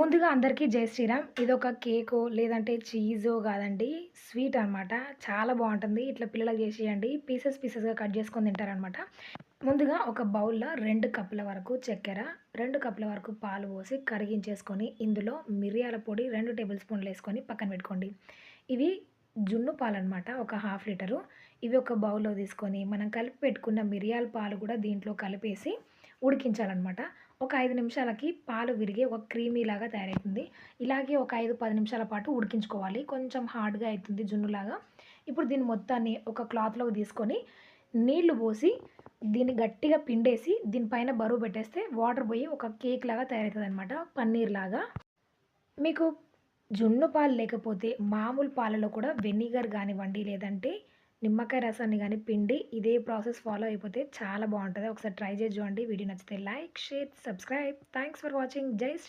ముందుగా అందరికీ జై శ్రీరామ్. ఇదొక కేకో లేదంటే చీజో గాదండి. స్వీట్ అనమాట. చాలా బావుంటుంది. ఇట్లా పిల్లలకి జేసియండి. పీసెస్‌గా కట్ జేసుకొని తింటారనమాట. ముందుగా ఒక బౌల్‌లో 2 కప్పుల వరకు చక్కెర, 2 కప్పుల వరకు పాలు పోసి కరిగించేసుకొని, ఇందులో మిరియాల పొడి 2 టేబుల్ స్పూన్‌లేసుకొని పక్కన పెట్టుకోండి. ఇవి జున్ను పాలనమాట. ఒక హాఫ్ లీటరు. ఇవి ఒక బౌల్‌లో తీసుకొని, మనం కలిపి పెట్టుకున్న మిరియాల పాలు కూడా దీంట్లో కలిపేసి ఉడికించాలనమాట. ఒక 5 నిమిషాలకి పాలు విరిగి ఒక క్రీమీలాగా తయారైతుంది. ఇలాగే ఒక 5, 10 నిమిషాల పాటు ఉడికించుకోవాలి. కొంచెం హార్డ్‌గా అయితుంది జున్నులాగా. ఇప్పుడు దీన్ని మొత్తాన్ని ఒక క్లాత్‌లోకి తీసుకొని, నీళ్లు పోసి దీన్ని గట్టిగా పిండేసి, దీని పైన బరువు పెట్టేస్తే వాటర్ పోయి ఒక కేక్‌లాగా తయారైతదనమాట. పన్నీర్‌లాగా. మీకు జున్ను పాలు లేకపోతే మామూలు పాలలో కూడా వెనిగర్ గానివ్వండి, లేదంటే నిమ్మకాయ రసాన్ని గాని పిండి ఇదే ప్రాసెస్ ఫాలో అయిపోతే చాలా బావుంటది. ఒకసారి ట్రై చేసి చూడండి. వీడియో నచ్చితే like, share, subscribe. Thanks for watching. జై శ్రీ